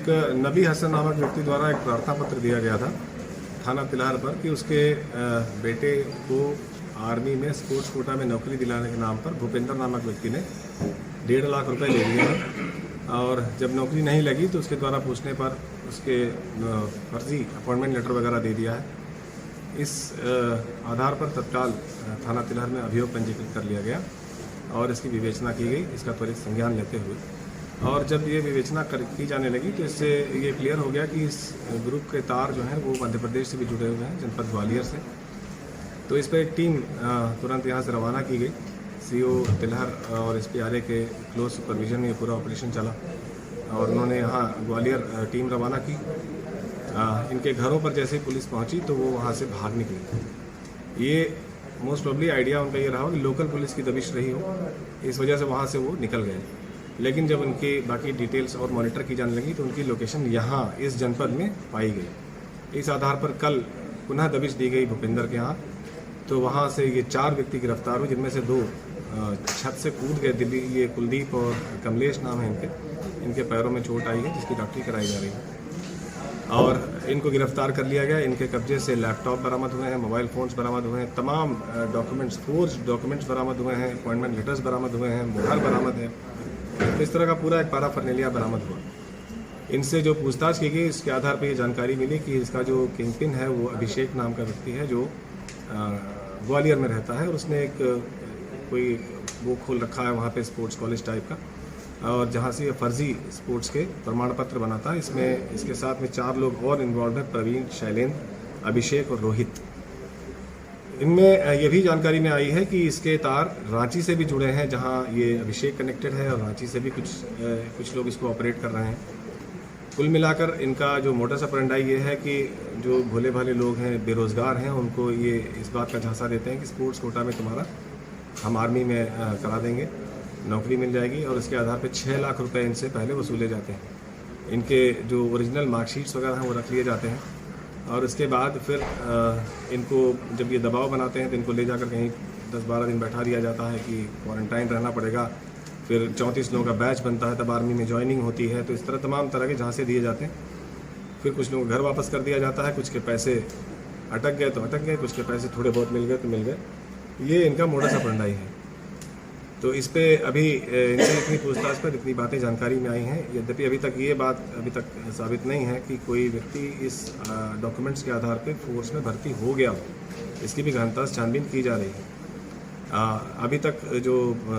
एक नबी हसन नामक व्यक्ति द्वारा एक प्रार्थना पत्र दिया गया था थाना तिलहर पर कि उसके बेटे को आर्मी में स्पोर्ट्स कोटा में नौकरी दिलाने के नाम पर भूपेंद्र नामक व्यक्ति ने 1.5 लाख रुपए ले लिए हैं और जब नौकरी नहीं लगी तो उसके द्वारा पूछने पर उसके फर्जी अपॉइंटमेंट लेटर वगैरह दे दिया है। इस आधार पर तत्काल थाना तिलहर में अभियोग पंजीकृत कर लिया गया और इसकी विवेचना की गई, इसका त्वरित संज्ञान लेते हुए। और जब ये विवेचना की जाने लगी तो इससे ये क्लियर हो गया कि इस ग्रुप के तार जो हैं वो मध्य प्रदेश से भी जुड़े हुए हैं, जनपद ग्वालियर से। तो इस पर एक टीम तुरंत यहाँ से रवाना की गई। सीओ तिलहर और SPRA के क्लोज सुपरविजन में ये पूरा ऑपरेशन चला और उन्होंने यहाँ ग्वालियर टीम रवाना की। इनके घरों पर जैसे ही पुलिस पहुँची तो वो वहाँ से भाग निकले। ये मोस्ट प्रोबेबली आइडिया उनका ये रहा कि लोकल पुलिस की दबिश रही हो, इस वजह से वहाँ से वो निकल गए। लेकिन जब उनकी बाकी डिटेल्स और मॉनिटर की जाने लगी तो उनकी लोकेशन यहाँ इस जनपद में पाई गई। इस आधार पर कल पुनः दबिश दी गई भूपेंद्र के यहाँ, तो वहाँ से ये 4 व्यक्ति गिरफ्तार हुए, जिनमें से 2 छत से कूद गए दिल्ली। ये कुलदीप और कमलेश नाम है इनके पैरों में चोट आई है जिसकी डॉक्टरी कराई जा रही है और इनको गिरफ्तार कर लिया गया। इनके कब्जे से लैपटॉप बरामद हुए हैं, मोबाइल फ़ोन्स बरामद हुए हैं, तमाम डॉक्यूमेंट्स, फोर्ज डॉक्यूमेंट्स बरामद हुए हैं, अपॉइंटमेंट लेटर्स बरामद हुए हैं, मोबाइल बरामद है। इस तरह का पूरा एक पैराफर्नेलिया बरामद हुआ। इनसे जो पूछताछ की गई इसके आधार पर ये जानकारी मिली कि इसका जो किंगपिन है वो अभिषेक नाम का व्यक्ति है जो ग्वालियर में रहता है और उसने एक कोई वो खोल रखा है वहाँ पे स्पोर्ट्स कॉलेज टाइप का, और जहाँ से ये फर्जी स्पोर्ट्स के प्रमाण पत्र बनाता है। इसमें इसके साथ में 4 लोग और इन्वॉल्व हैं, प्रवीण, शैलेंद्र, अभिषेक और रोहित। इनमें ये भी जानकारी में आई है कि इसके तार रांची से भी जुड़े हैं, जहाँ ये अभिषेक कनेक्टेड है, और रांची से भी कुछ लोग इसको ऑपरेट कर रहे हैं। कुल मिलाकर इनका जो मोडस ऑपरेंडी ये है कि जो भोले भाले लोग हैं, बेरोज़गार हैं, उनको ये इस बात का झांसा देते हैं कि स्पोर्ट्स कोटा में तुम्हारा हम आर्मी में करा देंगे, नौकरी मिल जाएगी, और इसके आधार पर 6 लाख रुपए इनसे पहले वसूले जाते हैं। इनके जो ओरिजिनल मार्कशीट्स वगैरह हैं वो रख लिए जाते हैं और इसके बाद फिर इनको जब ये दबाव बनाते हैं तो इनको ले जाकर कहीं 10-12 दिन बैठा दिया जाता है कि क्वारंटाइन रहना पड़ेगा। फिर 34 लोगों का बैच बनता है, तब आर्मी में ज्वाइनिंग होती है। तो इस तरह तमाम तरह के झांसे दिए जाते हैं। फिर कुछ लोगों को घर वापस कर दिया जाता है, कुछ के पैसे अटक गए तो अटक गए, कुछ के पैसे थोड़े बहुत मिल गए तो मिल गए। ये इनका मोडस ऑपरेंडी है। तो इस पे अभी इनसे इतनी पूछताछ पर इतनी बातें जानकारी में आई हैं। यद्यपि अभी तक ये बात अभी तक साबित नहीं है कि कोई व्यक्ति इस डॉक्यूमेंट्स के आधार पे फोर्स में भर्ती हो गया हो। इसकी भी गहनता से छानबीन की जा रही है। अभी तक जो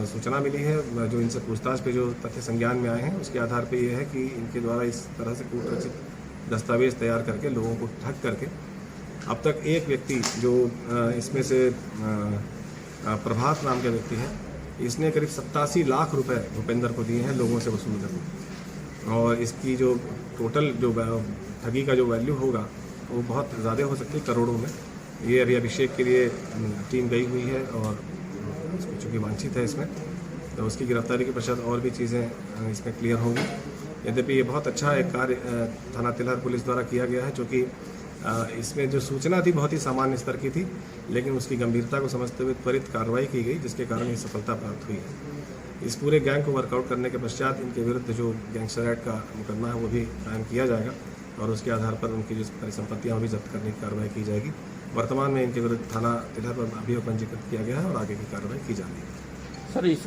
सूचना मिली है, जो इनसे पूछताछ पे जो तथ्य संज्ञान में आए हैं, उसके आधार पे ये है कि इनके द्वारा इस तरह से कूटरचित दस्तावेज तैयार करके लोगों को ठग करके अब तक एक व्यक्ति जो इसमें से प्रभात नाम का व्यक्ति है, इसने करीब 87 लाख रुपए भूपेंद्र को दिए हैं लोगों से वसूल करके। और इसकी जो टोटल जो ठगी का जो वैल्यू होगा वो बहुत ज़्यादा हो सकती है, करोड़ों में। ये अभी अभिषेक के लिए टीम गई हुई है और चूँकि वांछित है इसमें, तो उसकी गिरफ्तारी के पश्चात और भी चीज़ें इसमें क्लियर होंगी। यद्यपि ये बहुत अच्छा एक कार्य थाना तिलहर पुलिस द्वारा किया गया है, क्योंकि इसमें जो सूचना थी बहुत ही सामान्य स्तर की थी, लेकिन उसकी गंभीरता को समझते हुए त्वरित कार्रवाई की गई, जिसके कारण ये सफलता प्राप्त हुई है। इस पूरे गैंग को वर्कआउट करने के पश्चात इनके विरुद्ध जो गैंगस्टर एक्ट का मुकदमा है वो भी कायम किया जाएगा और उसके आधार पर उनकी जो परिसंपत्तियाँ भी जब्त करने की कार्रवाई की जाएगी। वर्तमान में इनके विरुद्ध थाना तिलहर पर अभियोग पंजीकृत किया गया है और आगे की कार्रवाई की जा रही है। सर, इस